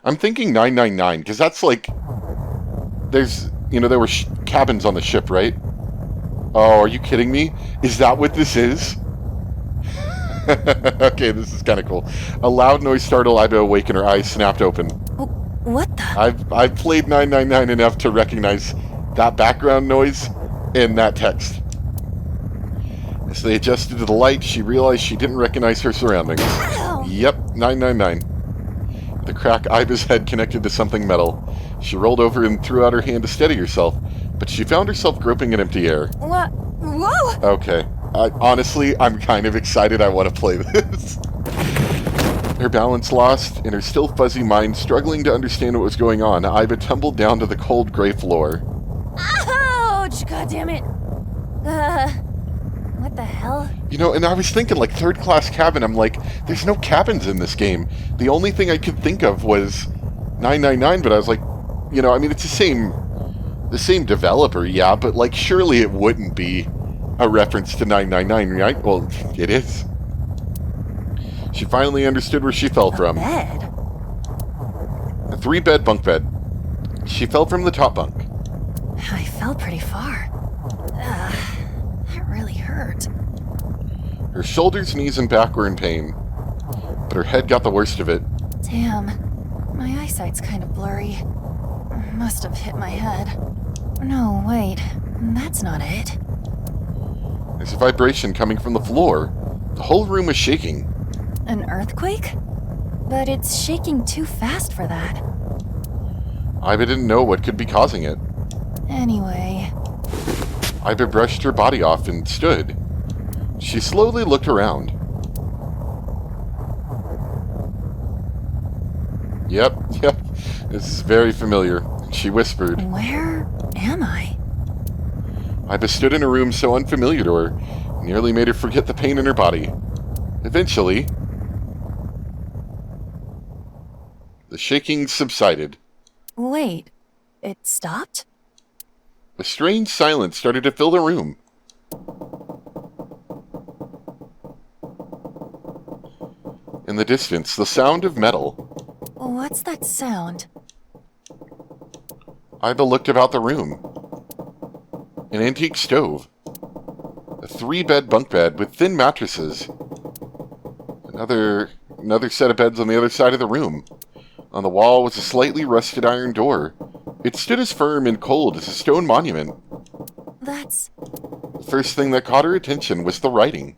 I'm thinking 999, because that's like... There's... there were cabins on the ship, right? Oh, are you kidding me? Is that what this is? Okay, this is kind of cool. A loud noise startled Iba awake and her eyes snapped open. What the? I've played 999 enough to recognize that background noise and that text. As they adjusted to the light, she realized she didn't recognize her surroundings. Yep, 999. The crack, Iba's head connected to something metal. She rolled over and threw out her hand to steady herself, but she found herself groping in empty air. What? Whoa! Okay. Honestly, I'm kind of excited I want to play this. Her balance lost, and her still fuzzy mind struggling to understand what was going on, Iba tumbled down to the cold gray floor. Ouch! God damn it! What the hell? And I was thinking, like, third class cabin. I'm like, there's no cabins in this game. The only thing I could think of was 999, but I was like, I mean, it's the same developer, yeah, but, like, surely it wouldn't be a reference to 999, right? Well, it is. She finally understood where she fell from. Bed? A 3-bed bunk bed. She fell from the top bunk. I fell pretty far. That really hurt. Her shoulders, knees, and back were in pain, but her head got the worst of it. Damn, my eyesight's kind of blurry. Must have hit my head. No, wait, that's not it. There's a vibration coming from the floor. The whole room was shaking. An earthquake? But it's shaking too fast for that. Iba didn't know what could be causing it. Anyway... Iba brushed her body off and stood. She slowly looked around. Yep, this is very familiar. She whispered. Where am I? Iba stood in a room so unfamiliar to her, nearly made her forget the pain in her body. Eventually, the shaking subsided. Wait, it stopped? A strange silence started to fill the room. In the distance, the sound of metal. What's that sound? Iba looked about the room. An antique stove. A 3-bed bunk bed with thin mattresses. Another set of beds on the other side of the room. On the wall was a slightly rusted iron door. It stood as firm and cold as a stone monument. That's... The first thing that caught her attention was the writing.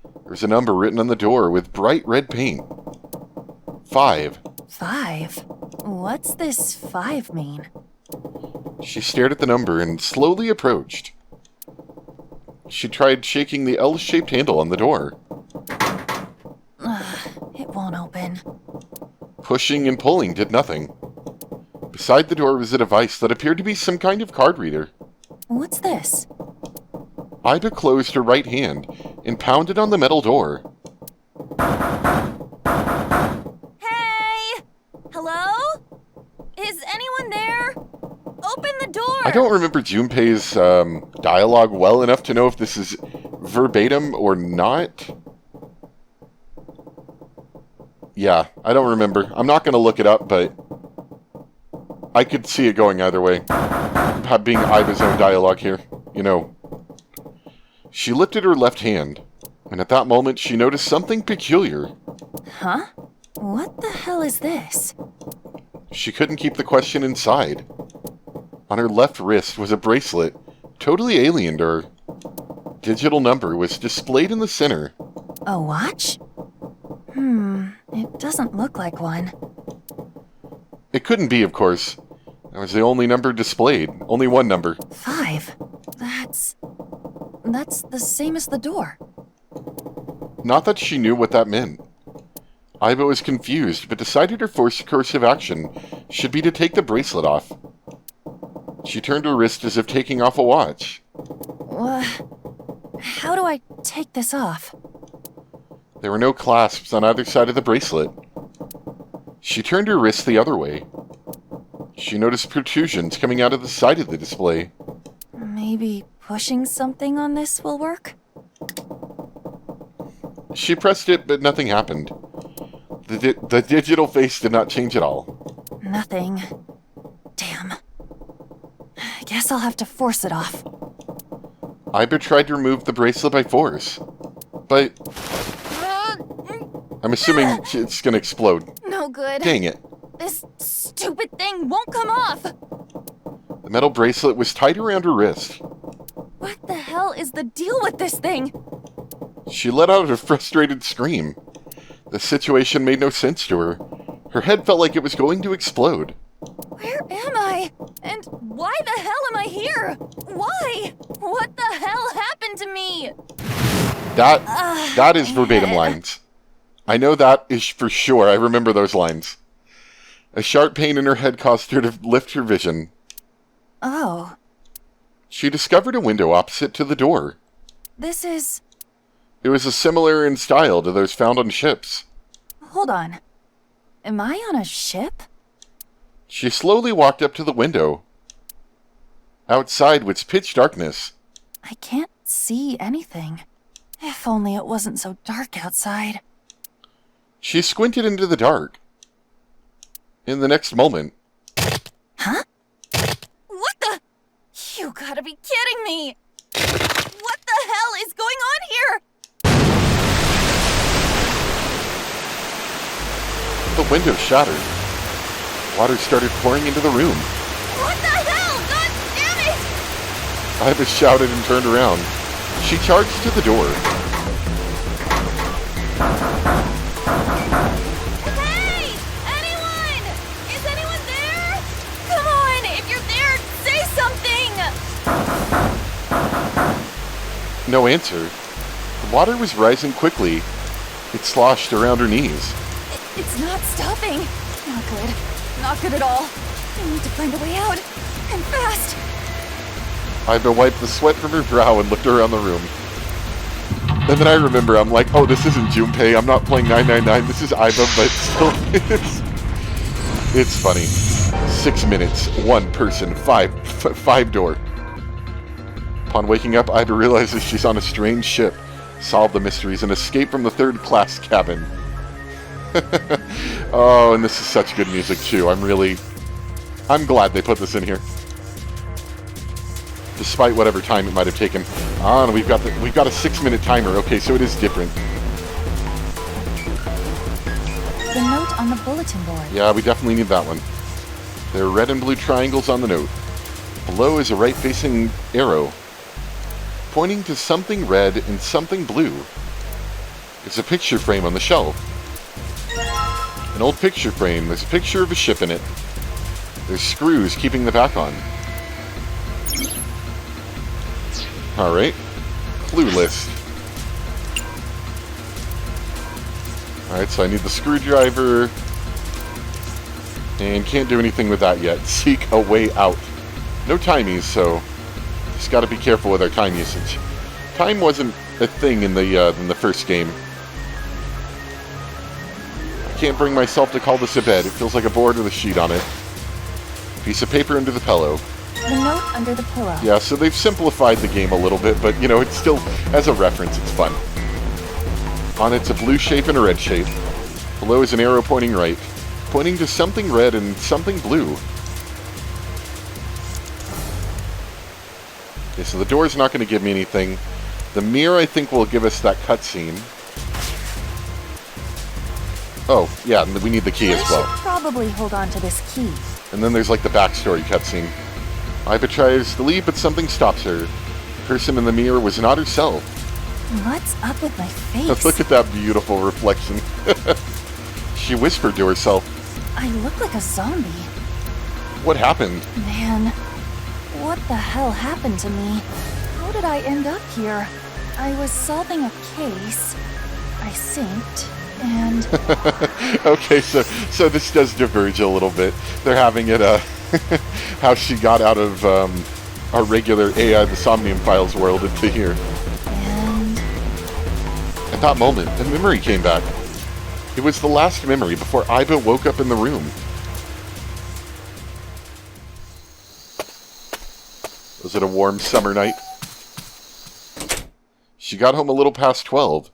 There was a number written on the door with bright red paint. 5. 5? What's this 5 mean? She stared at the number and slowly approached. She tried shaking the L-shaped handle on the door. It won't open. Pushing and pulling did nothing. Beside the door was a device that appeared to be some kind of card reader. What's this? Iba closed her right hand and pounded on the metal door. Hey! Hello? Is anyone there? Open the door! I don't remember Junpei's dialogue well enough to know if this is verbatim or not. Yeah, I don't remember. I'm not going to look it up, but I could see it going either way. Being Iba's own dialogue here, She lifted her left hand, and at that moment she noticed something peculiar. Huh? What the hell is this? She couldn't keep the question inside. On her left wrist was a bracelet, totally alien to her. Digital number was displayed in the center. A watch? It doesn't look like one. It couldn't be, of course. That was the only number displayed. Only one number. 5? That's the same as the door. Not that she knew what that meant. Iba was confused, but decided her first course of action should be to take the bracelet off. She turned her wrist as if taking off a watch. How do I take this off? There were no clasps on either side of the bracelet. She turned her wrist the other way. She noticed protrusions coming out of the side of the display. Maybe pushing something on this will work? She pressed it, but nothing happened. The digital face did not change at all. Nothing. Damn. Guess I'll have to force it off. Iba tried to remove the bracelet by force. But I'm assuming it's gonna explode. No good. Dang it. This stupid thing won't come off! The metal bracelet was tied around her wrist. What the hell is the deal with this thing? She let out a frustrated scream. The situation made no sense to her. Her head felt like it was going to explode. Where am I? And why the hell am I here? Why? What the hell happened to me? That is verbatim lines. I know that is for sure. I remember those lines. A sharp pain in her head caused her to lift her vision. Oh. She discovered a window opposite to the door. This is... It was similar in style to those found on ships. Hold on. Am I on a ship? She slowly walked up to the window. Outside was pitch darkness. I can't see anything. If only it wasn't so dark outside. She squinted into the dark. In the next moment... Huh? What the? You gotta be kidding me! What the hell is going on here? The window shattered. Water started pouring into the room. What the hell? God damn it! Iva shouted and turned around. She charged to the door. Hey! Anyone? Is anyone there? Come on! If you're there, say something! No answer. The water was rising quickly. It sloshed around her knees. It's not stopping. Not good. Not good at all. I need to find a way out. And fast. Iva wiped the sweat from her brow and looked around the room. And then I remember, I'm like, oh, this isn't Junpei. I'm not playing 999. This is Iva, but still, it's funny. 6 minutes, one person, five door. Upon waking up, Iva realizes she's on a strange ship. Solve the mysteries and escape from the third-class cabin. Oh, and this is such good music too. I'm glad they put this in here. Despite whatever time it might have taken. Ah, and we've got a 6-minute timer. Okay, so it is different. The note on the bulletin board. Yeah, we definitely need that one. There are red and blue triangles on the note. Below is a right-facing arrow, pointing to something red and something blue. It's a picture frame on the shelf. An old picture frame. There's a picture of a ship in it. There's screws keeping the back on. Alright. Clue list. Alright, so I need the screwdriver. And can't do anything with that yet. Seek a way out. No timies, so just gotta be careful with our time usage. Time wasn't a thing in the first game. I can't bring myself to call this a bed. It feels like a board with a sheet on it. Piece of paper under the pillow. The note under the pillow. Yeah, so they've simplified the game a little bit, but, you know, it's still, as a reference, it's fun. On it's a blue shape and a red shape. Below is an arrow pointing right, pointing to something red and something blue. Okay, so the door's not going to give me anything. The mirror, I think, will give us that cutscene. Oh, yeah, we need the key as well. I should probably hold on to this key. And then there's like the backstory cutscene. Iva tries to leave, but something stops her. The person in the mirror was not herself. What's up with my face? Look at that beautiful reflection. She whispered to herself. I look like a zombie. What happened? Man, what the hell happened to me? How did I end up here? I was solving a case. I synced. And okay, so this does diverge a little bit. They're having it, how she got out of our regular AI, the Somnium Files world into here. And at that moment, a memory came back. It was the last memory before Iva woke up in the room. Was it a warm summer night? She got home a little past 12.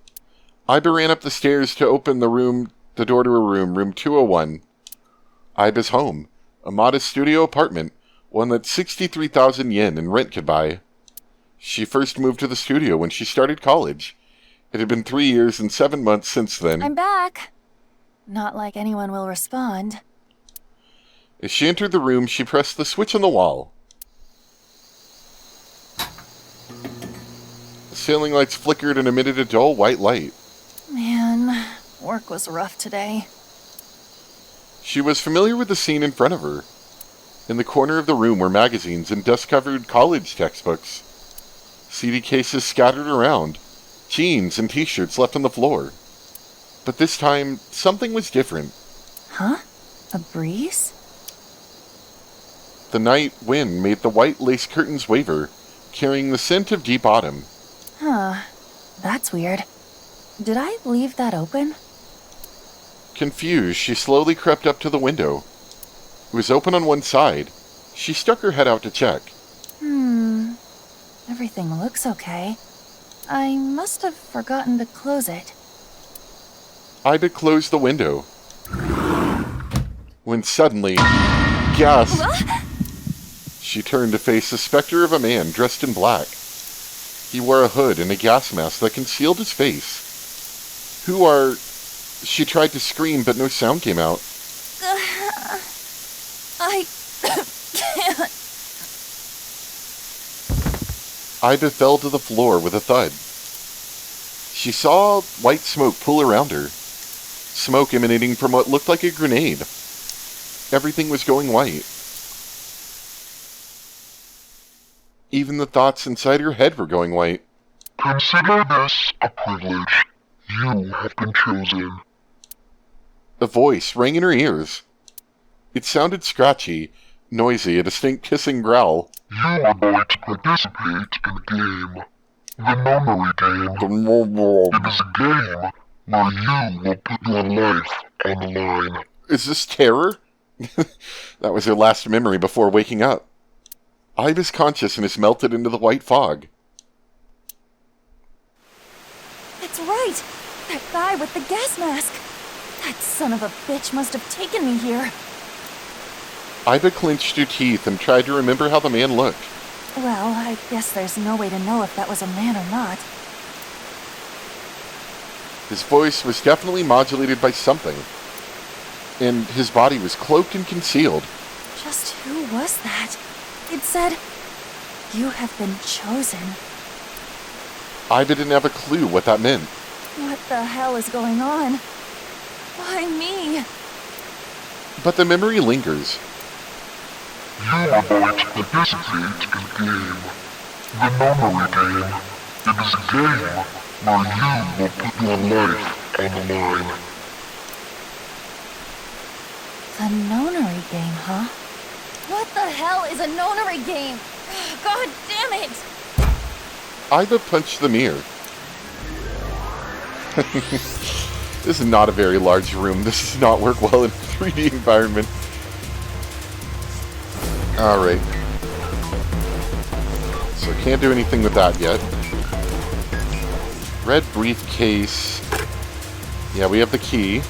Iva ran up the stairs to open the door to her room, room 201. Iba's home, a modest studio apartment, one that 63,000 yen in rent could buy. She first moved to the studio when she started college. It had been 3 years and 7 months since then. I'm back. Not like anyone will respond. As she entered the room, she pressed the switch on the wall. The ceiling lights flickered and emitted a dull white light. Man, work was rough today. She was familiar with the scene in front of her. In the corner of the room were magazines and dust-covered college textbooks. CD cases scattered around, jeans and t-shirts left on the floor. But this time, something was different. Huh? A breeze? The night wind made the white lace curtains waver, carrying the scent of deep autumn. Huh. That's weird. Did I leave that open? Confused, she slowly crept up to the window. It was open on one side. She stuck her head out to check. Everything looks okay. I must have forgotten to close it. Iba closed the window. When suddenly, gasp! She turned to face the specter of a man dressed in black. He wore a hood and a gas mask that concealed his face. Who are... She tried to scream, but no sound came out. I can't. Iba fell to the floor with a thud. She saw white smoke pool around her. Smoke emanating from what looked like a grenade. Everything was going white. Even the thoughts inside her head were going white. Consider this a privilege. You have been chosen. A voice rang in her ears. It sounded scratchy, noisy, a distinct hissing growl. You are going to participate in a game. The memory game. It is a game where you will put your life on the line. Is this terror? That was her last memory before waking up. Iba's consciousness melted into the white fog. That's right! That guy with the gas mask! That son of a bitch must have taken me here. Iba clenched her teeth and tried to remember how the man looked. Well, I guess there's no way to know if that was a man or not. His voice was definitely modulated by something. And his body was cloaked and concealed. Just who was that? It said, "You have been chosen." Iba didn't have a clue what that meant. What the hell is going on? Why me? But the memory lingers. You are going to participate in a game. The memory game. It is a game where you will put your life on the line. The nonary game, huh? What the hell is a nonary game? God damn it! Iba punched the mirror. This is not a very large room. This does not work well in a 3D environment. Alright. So can't do anything with that yet. Red briefcase. Yeah, we have the key.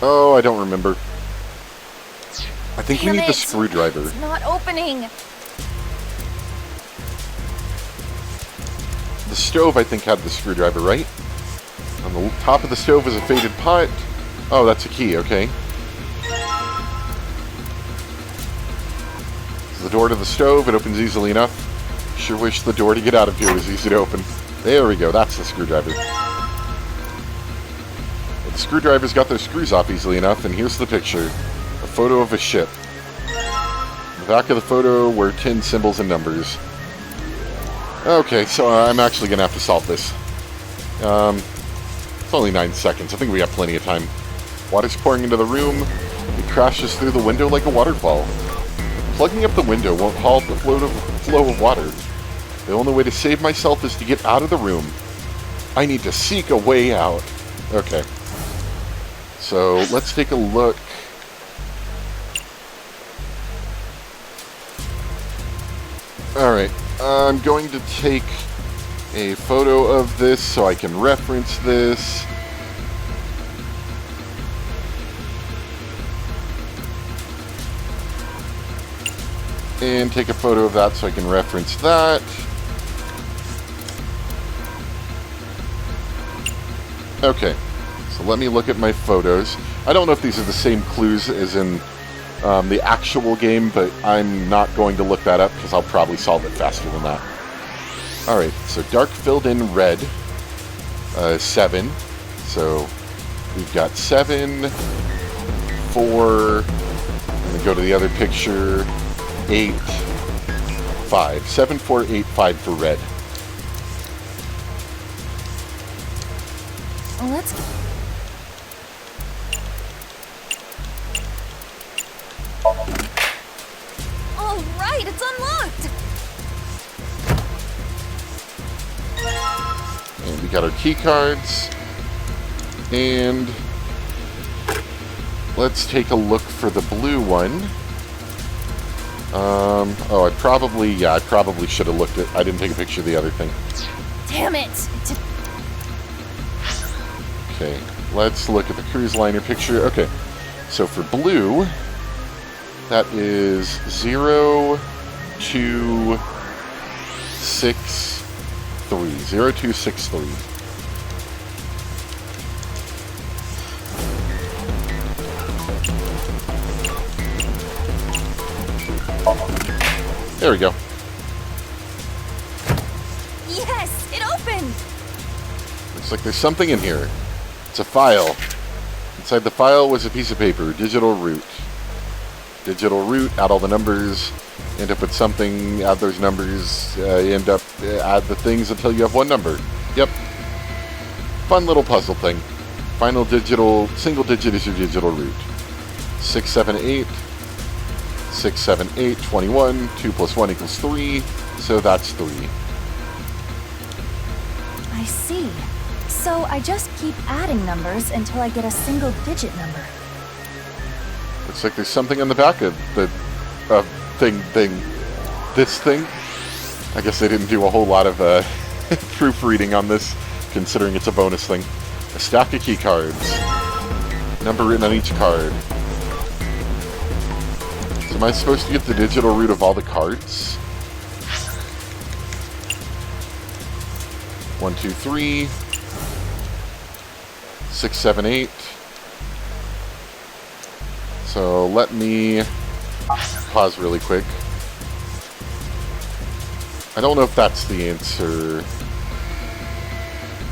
Oh, I don't remember. I think we need the screwdriver. It's not opening. The stove, I think, had the screwdriver, right? On the top of the stove is a faded pot. Oh, that's a key, okay. This is the door to the stove. It opens easily enough. Sure wish the door to get out of here was easy to open. There we go. That's the screwdriver. Well, the screwdriver's got those screws off easily enough, and here's the picture. A photo of a ship. In the back of the photo were 10 symbols and numbers. Okay, so I'm actually going to have to solve this. It's only 9 seconds. I think we have plenty of time. Water's pouring into the room. It crashes through the window like a waterfall. Plugging up the window won't halt the flow of water. The only way to save myself is to get out of the room. I need to seek a way out. Okay. So, let's take a look. Alright. I'm going to take a photo of this so I can reference this. and take a photo of that so I can reference that. Okay, so let me look at my photos. I don't know if these are the same clues as in the actual game, but I'm not going to look that up because I'll probably solve it faster than that. Alright, so dark filled in red, 7. So we've got 7, 4, and then go to the other picture, 8, 5. 7, 4, 8, 5 for red. Let's... All right, it's unlocked! And we got our key cards. And let's take a look for the blue one. Oh, I probably should have looked at... I didn't take a picture of the other thing. Damn it! Okay, let's look at the cruise liner picture. Okay, so for blue, that is 0, 2, 6, 3. 0, 2, 6, 3. There we go. Yes, it opened! Looks like there's something in here. It's a file. Inside the file was a piece of paper, digital root. Digital root, add all the numbers, end up with something, add those numbers, add the things until you have one number. Yep. Fun little puzzle thing. Final single digit is your digital root. 6, 7, 8. 6, 7, 8, 21. 2 plus 1 equals 3. So that's 3. I see. So I just keep adding numbers until I get a single digit number. Looks like there's something on the back of the this thing. I guess they didn't do a whole lot of proofreading on this, considering it's a bonus thing. A stack of key cards. Number written on each card. So am I supposed to get the digital root of all the cards? 1, 2, 3. 6, 7, 8. So let me pause really quick. I don't know if that's the answer.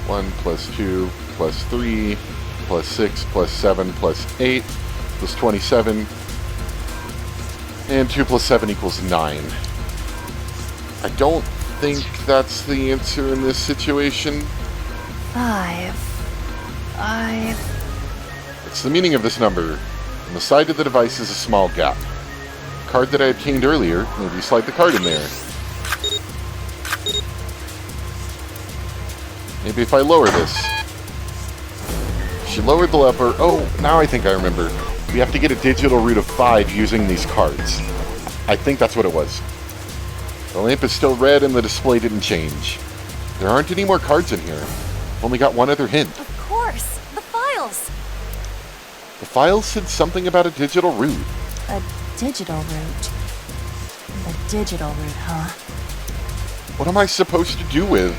1 plus 2 plus 3 plus 6 plus 7 plus 8 plus 27. And 2 plus 7 equals 9. I don't think that's the answer in this situation. 5. It's the meaning of this number. On the side of the device is a small gap. Card that I obtained earlier, maybe slide the card in there. Maybe if I lower this. She lowered the lever. Oh, now I think I remember. We have to get a digital root of 5 using these cards. I think that's what it was. The lamp is still red and the display didn't change. There aren't any more cards in here. I've only got one other hint. Of course, the files. The file said something about a digital root. A digital root. The digital root, huh? What am I supposed to do with?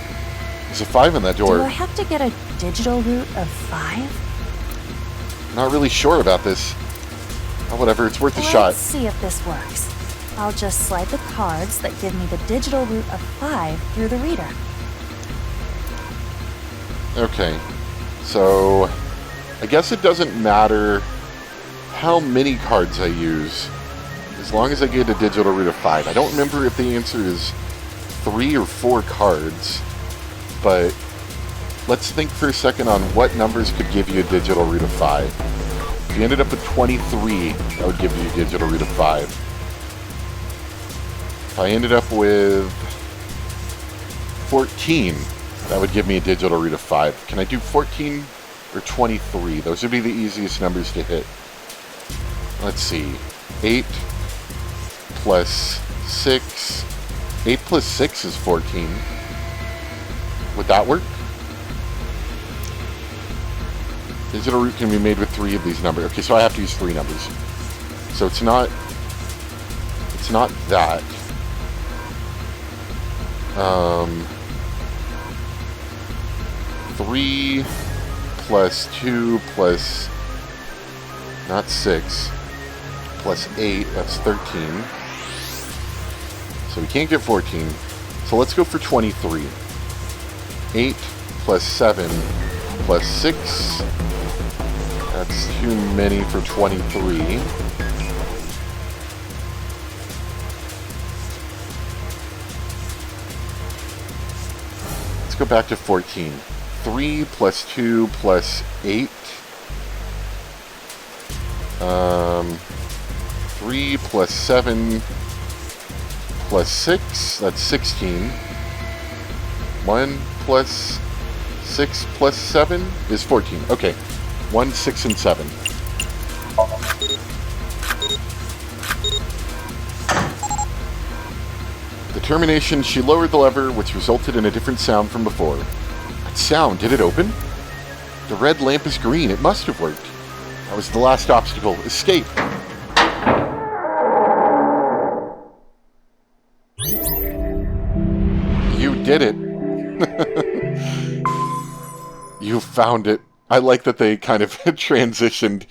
There's a 5 in that door. Do I have to get a digital root of 5? Not really sure about this. Oh, whatever, it's worth a shot. Let's see if this works. I'll just slide the cards that give me the digital root of 5 through the reader. Okay, so I guess it doesn't matter how many cards I use, as long as I get a digital root of 5. I don't remember if the answer is 3 or 4 cards, but let's think for a second on what numbers could give you a digital root of 5. If you ended up with 23, that would give you a digital root of 5. If I ended up with 14, that would give me a digital root of 5. Can I do 14 or 23? Those would be the easiest numbers to hit. Let's see. 8 plus 6. 8 plus 6 is 14. Would that work? Digital root can be made with 3 of these numbers. Okay, so I have to use 3 numbers. So it's not It's not that. 3 plus 2 plus, not 6, plus 8, that's 13. So we can't get 14. So let's go for 23. 8 plus 7 plus 6. That's too many for 23. Let's go back to 14. 3 plus 2 plus 8. 3 plus 7 plus 6. That's 16. 1 plus 6 plus 7 is 14. Okay. 1, 6, and 7. Determination, she lowered the lever, which resulted in a different sound from before. That sound, did it open? The red lamp is green. It must have worked. That was the last obstacle. Escape! You did it. You found it. I like that they kind of transitioned,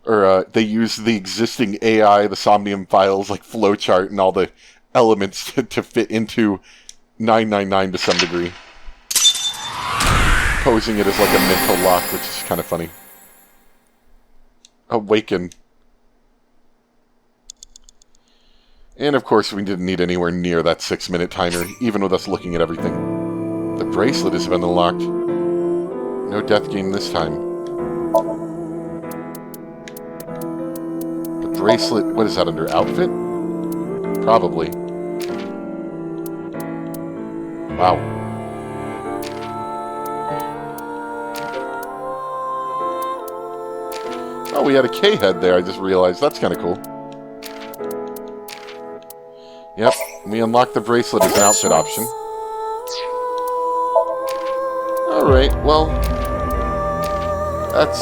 or they used the existing AI, the Somnium files, like flowchart and all the elements to fit into 999 to some degree. Posing it as like a mental lock, which is kind of funny. Awaken. And of course we didn't need anywhere near that 6-minute timer, even with us looking at everything. The bracelet has been unlocked. No death game this time. The bracelet, what is that under? Outfit? Probably. Wow. Oh, we had a K head there, I just realized. That's kind of cool. Yep, we unlocked the bracelet as an outfit option. Alright, well, that's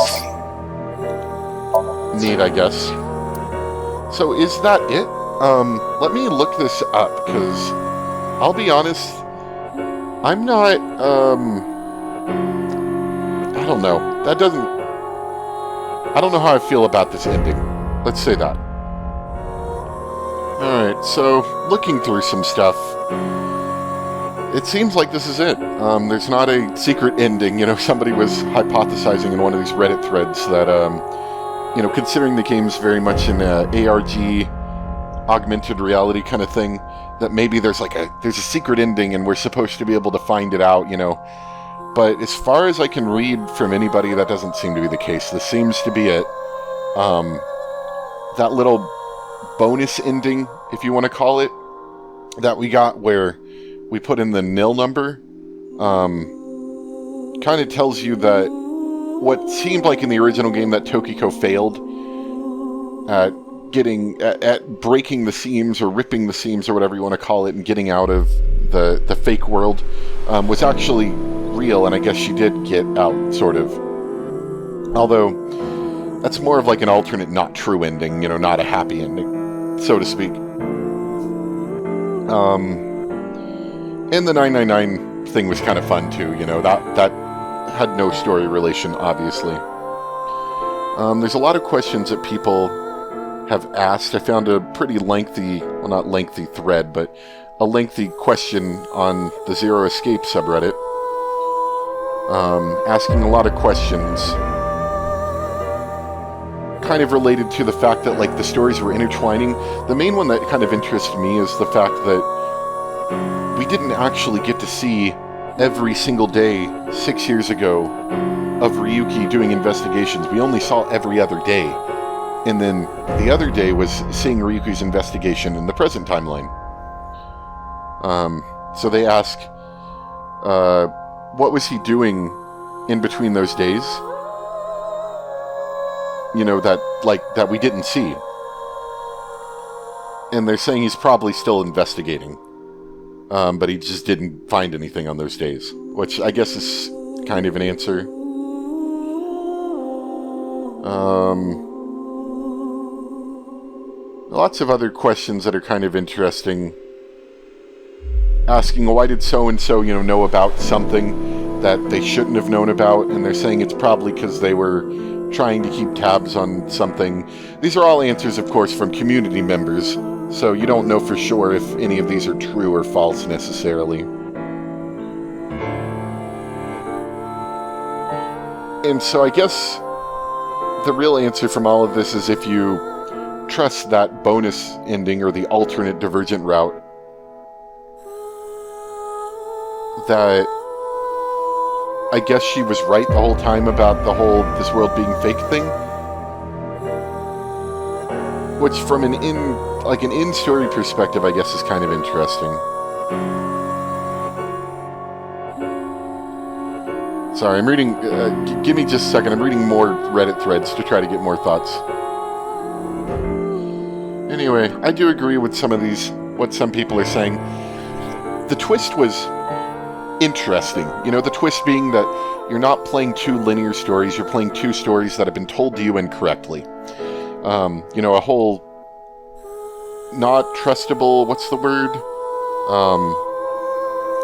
neat, I guess. So is that it? Let me look this up, because I'll be honest, I'm not, I don't know. That doesn't, I don't know how I feel about this ending. Let's say that. Alright, so, looking through some stuff, it seems like this is it. There's not a secret ending. You know, somebody was hypothesizing in one of these Reddit threads that, you know, considering the game's very much an ARG, augmented reality kind of thing, that maybe there's a secret ending and we're supposed to be able to find it out, you know. But as far as I can read from anybody, that doesn't seem to be the case. This seems to be it. That little bonus ending, if you want to call it, that we got where we put in the nil number, kind of tells you that what seemed like in the original game that Tokiko failed at at breaking the seams or ripping the seams or whatever you want to call it and getting out of the fake world was actually real, and I guess she did get out, sort of. Although that's more of like an alternate not true ending, you know, not a happy ending, so to speak. And the 999 thing was kind of fun too, you know, that had no story relation, obviously. There's a lot of questions that people have asked. I found a pretty lengthy, well, not lengthy thread, but a lengthy question on the Zero Escape subreddit, asking a lot of questions kind of related to the fact that, like, the stories were intertwining. The main one that kind of interests me is the fact that we didn't actually get to see every single day 6 years ago of Ryuki doing investigations. We only saw every other day. And then the other day was seeing Ryuki's investigation in the present timeline. So they ask, what was he doing in between those days? You know, that we didn't see. And they're saying he's probably still investigating. But he just didn't find anything on those days. Which I guess is kind of an answer. A lots of other questions that are kind of interesting. Asking, why did so-and-so, know about something that they shouldn't have known about? And they're saying it's probably because they were trying to keep tabs on something. These are all answers, of course, from community members, so you don't know for sure if any of these are true or false necessarily. And so I guess the real answer from all of this is if you trust that bonus ending or the alternate divergent route, that I guess she was right the whole time about the whole this world being fake thing. Which from an in-story perspective, I guess is kind of interesting. Sorry, I'm reading, give me just a second, I'm reading more Reddit threads to try to get more thoughts. Anyway, I do agree with some of these, what some people are saying. The twist was interesting. The twist being that you're not playing two linear stories, you're playing two stories that have been told to you incorrectly. A whole not trustable, what's the word?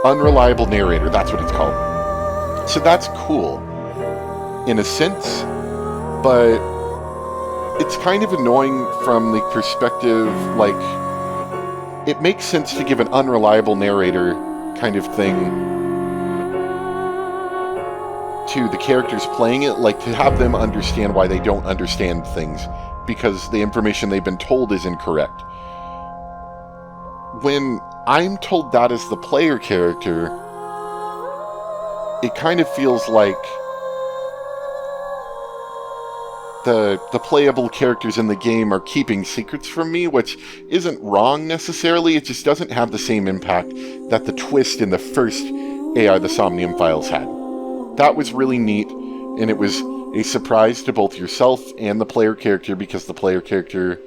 Unreliable narrator, that's what it's called. So that's cool, in a sense, but it's kind of annoying from the perspective, it makes sense to give an unreliable narrator kind of thing to the characters playing it, to have them understand why they don't understand things, because the information they've been told is incorrect. When I'm told that as the player character, it kind of feels like the playable characters in the game are keeping secrets from me, which isn't wrong necessarily, it just doesn't have the same impact that the twist in the first AI the Somnium Files had. That was really neat, and it was a surprise to both yourself and the player character, because the player character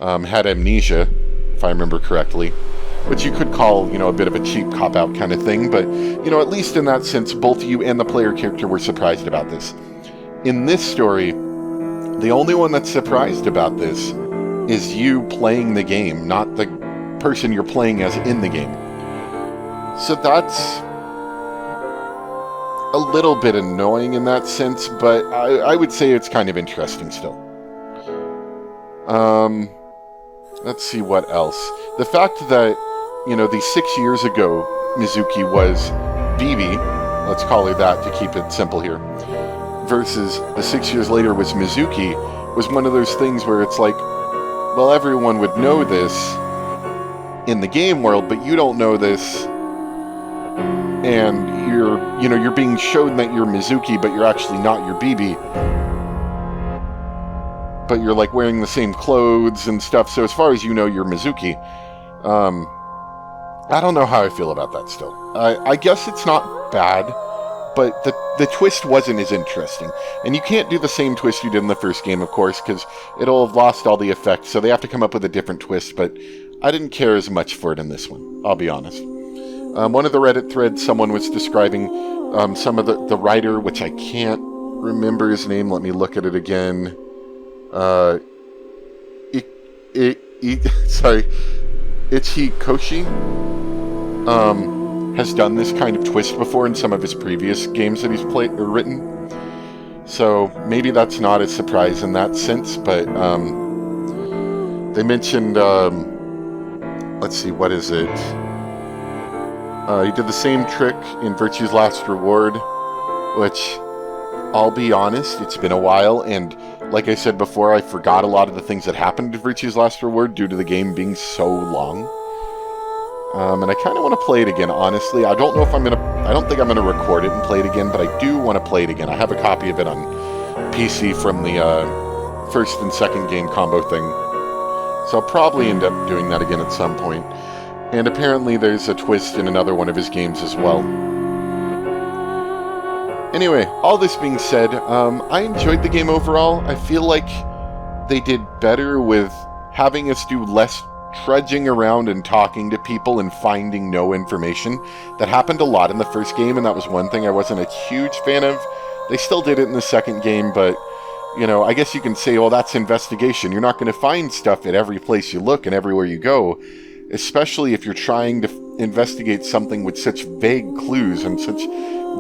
had amnesia, if I remember correctly, which you could call, a bit of a cheap cop-out kind of thing, but, at least in that sense, both you and the player character were surprised about this. In this story, the only one that's surprised about this is you playing the game, not the person you're playing as in the game. So that's a little bit annoying in that sense, but I would say it's kind of interesting still. Let's see what else. The fact that, the 6 years ago Mizuki was Bibi, let's call her that to keep it simple here, versus the 6 years later was Mizuki, was one of those things where it's like, well, everyone would know this in the game world, but you don't know this, and you're being shown that you're Mizuki, but you're actually not, you're Bibi. But you're wearing the same clothes and stuff, so as far as you know, you're Mizuki. I don't know how I feel about that still. I guess it's not bad, but the twist wasn't as interesting. And you can't do the same twist you did in the first game, of course, because it'll have lost all the effect, so they have to come up with a different twist, but I didn't care as much for it in this one, I'll be honest. One of the Reddit threads, someone was describing some of the writer, which I can't remember his name, let me look at it again. Ichi Koshi has done this kind of twist before in some of his previous games that he's played or written. So maybe that's not a surprise in that sense, but they mentioned, let's see, what is it? He did the same trick in Virtue's Last Reward, which, I'll be honest, it's been a while, and like I said before, I forgot a lot of the things that happened to Virtue's Last Reward due to the game being so long. And I kind of want to play it again, honestly. I don't think I'm going to record it and play it again, but I do want to play it again. I have a copy of it on PC from the first and second game combo thing. So I'll probably end up doing that again at some point. And apparently there's a twist in another one of his games as well. Anyway, all this being said, I enjoyed the game overall. I feel like they did better with having us do less trudging around and talking to people and finding no information. That happened a lot in the first game, and that was one thing I wasn't a huge fan of. They still did it in the second game, but, you know, I guess you can say, well, that's investigation. You're not going to find stuff at every place you look and everywhere you go, especially if you're trying to investigate something with such vague clues and such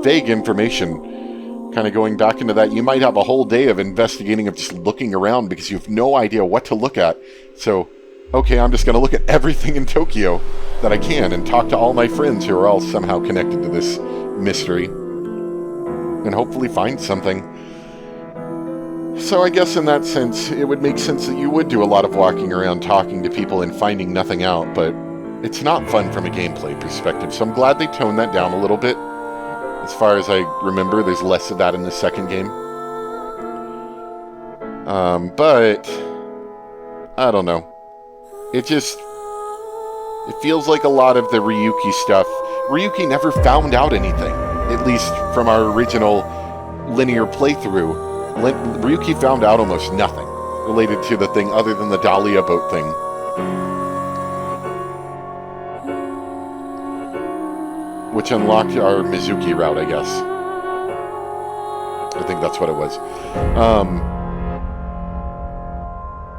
vague information. Kind of going back into that, you might have a whole day of investigating, of just looking around because you have no idea what to look at. So, okay, I'm just going to look at everything in Tokyo that I can and talk to all my friends who are all somehow connected to this mystery and hopefully find something. So I guess in that sense, it would make sense that you would do a lot of walking around talking to people and finding nothing out, but it's not fun from a gameplay perspective, so I'm glad they toned that down a little bit. As far as I remember, there's less of that in the second game. But I don't know. It feels like a lot of the Ryuki stuff. Ryuki never found out anything, at least from our original linear playthrough. Ryuki found out almost nothing related to the thing other than the Dahlia boat thing. Which unlocked our Mizuki route, I guess. I think that's what it was.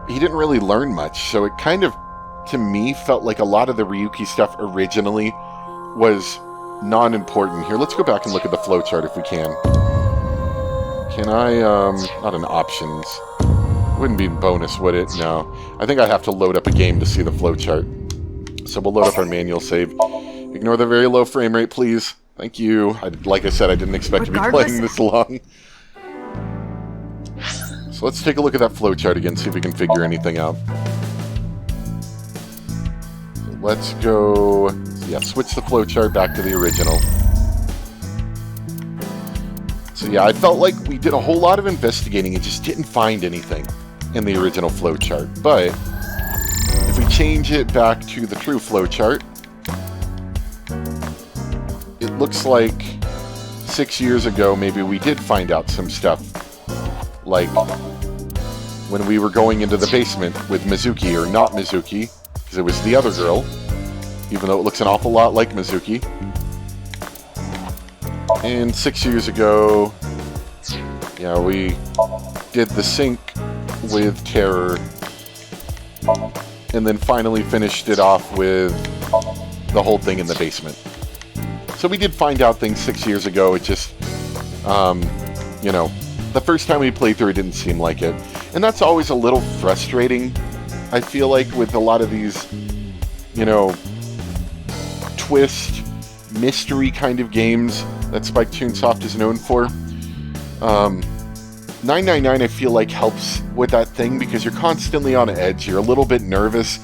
He didn't really learn much, so it kind of, to me, felt like a lot of the Ryuki stuff originally was non-important. Here, let's go back and look at the flowchart if we can. Can I, not in options. Wouldn't be bonus, would it? No. I think I have to load up a game to see the flowchart. So we'll load up our manual save. Ignore the very low frame rate, please. Thank you. Like I said, I didn't expect to be playing this long. So let's take a look at that flowchart again, see if we can figure anything out. Let's go... Yeah, switch the flowchart back to the original. So yeah, I felt like we did a whole lot of investigating and just didn't find anything in the original flowchart. But if we change it back to the true flowchart, it looks like 6 years ago maybe we did find out some stuff. Like when we were going into the basement with Mizuki, or not Mizuki, because it was the other girl, even though it looks an awful lot like Mizuki. And 6 years ago, yeah, we did the sink with Terror, and then finally finished it off with the whole thing in the basement. So we did find out things 6 years ago. It just, you know, the first time we played through it didn't seem like it. And that's always a little frustrating, I feel like, with a lot of these, you know, twist, mystery kind of games that Spike Chunsoft is known for. 999, I feel like, helps with that thing because you're constantly on edge. You're a little bit nervous,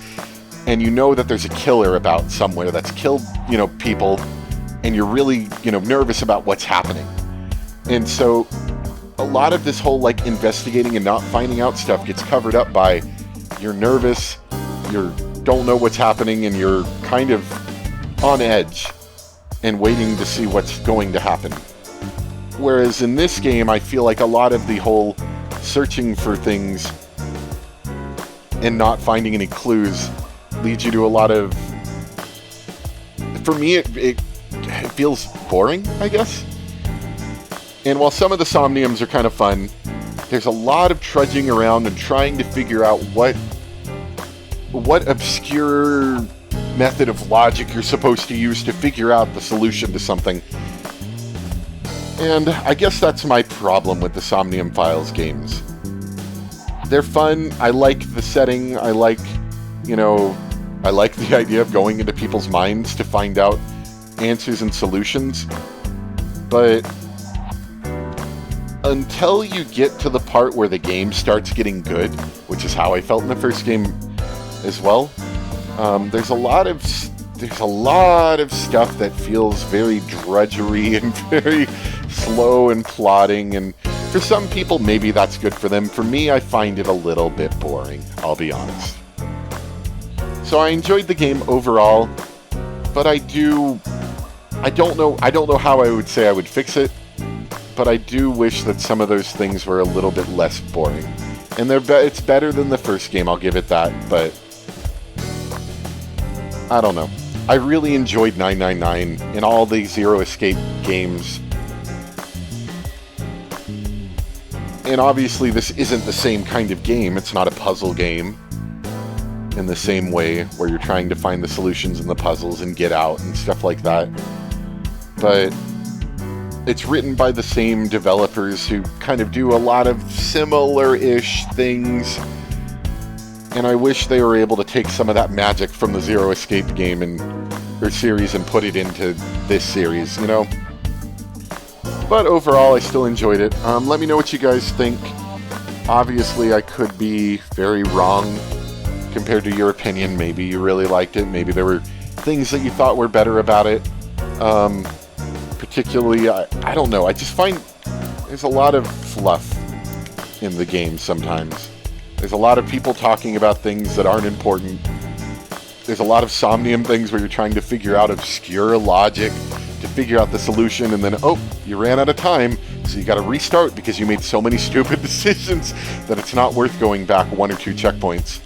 and you know that there's a killer about somewhere that's killed, you know, people, and you're really, you know, nervous about what's happening. And so a lot of this whole, like, investigating and not finding out stuff gets covered up by you're nervous, you don't know what's happening, and you're kind of on edge and waiting to see what's going to happen. Whereas in this game, I feel like a lot of the whole searching for things and not finding any clues leads you to a lot of... For me, it feels boring, I guess. And while some of the Somniums are kind of fun, there's a lot of trudging around and trying to figure out what obscure method of logic you're supposed to use to figure out the solution to something. And I guess that's my problem with the Somnium Files games. They're fun, I like the setting, I like, you know, I like the idea of going into people's minds to find out answers and solutions, but until you get to the part where the game starts getting good, which is how I felt in the first game as well, there's a lot of stuff that feels very drudgery and very slow and plodding, and for some people maybe that's good for them. For me, I find it a little bit boring, I'll be honest. So I enjoyed the game overall, but I don't know how I would say I would fix it, but I do wish that some of those things were a little bit less boring. And it's better than the first game, I'll give it that, but I don't know. I really enjoyed 999 and all the Zero Escape games. And obviously this isn't the same kind of game. It's not a puzzle game in the same way where you're trying to find the solutions in the puzzles and get out and stuff like that. But it's written by the same developers who kind of do a lot of similar-ish things. And I wish they were able to take some of that magic from the Zero Escape game or series and put it into this series, you know? But overall, I still enjoyed it. Let me know what you guys think. Obviously, I could be very wrong compared to your opinion. Maybe you really liked it. Maybe there were things that you thought were better about it. Particularly, I don't know. I just find there's a lot of fluff in the game sometimes. There's a lot of people talking about things that aren't important. There's a lot of Somnium things where you're trying to figure out obscure logic to figure out the solution, and then, oh, you ran out of time, so you gotta restart because you made so many stupid decisions that it's not worth going back 1 or 2 checkpoints.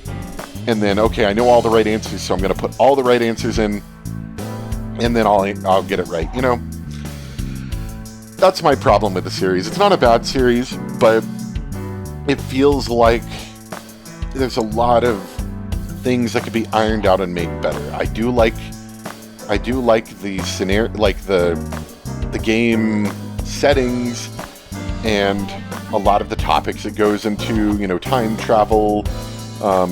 And then, okay, I know all the right answers, so I'm gonna put all the right answers in, and then I'll get it right, you know? That's my problem with the series. It's not a bad series, but it feels like there's a lot of things that could be ironed out and made better. I do like the scenario, like the game settings and a lot of the topics it goes into, you know, time travel,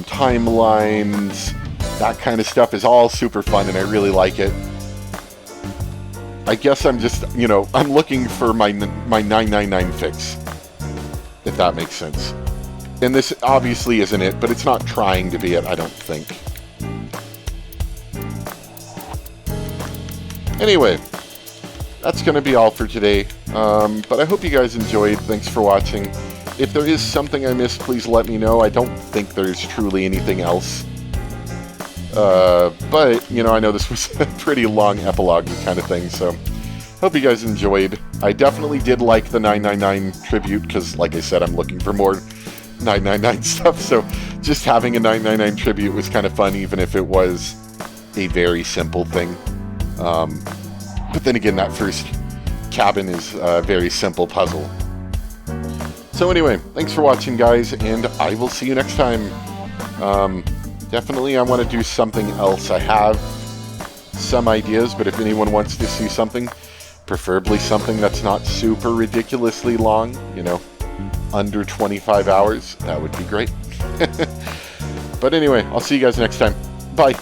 timelines, that kind of stuff is all super fun and I really like it. I guess I'm just, you know, I'm looking for my 999 fix, if that makes sense. And this obviously isn't it, but it's not trying to be it, I don't think. Anyway, that's going to be all for today. But I hope you guys enjoyed. Thanks for watching. If there is something I missed, please let me know. I don't think there's truly anything else. But, you know, I know this was a pretty long epilogue kind of thing, so hope you guys enjoyed. I definitely did like the 999 tribute, because, like I said, I'm looking for more 999 stuff, so just having a 999 tribute was kind of fun, even if it was a very simple thing. But then again, that first cabin is a very simple puzzle. So anyway, thanks for watching, guys, and I will see you next time. Definitely I want to do something else. I have some ideas, but if anyone wants to see something, preferably something that's not super ridiculously long, you know, under 25 hours, that would be great. But anyway, I'll see you guys next time. Bye.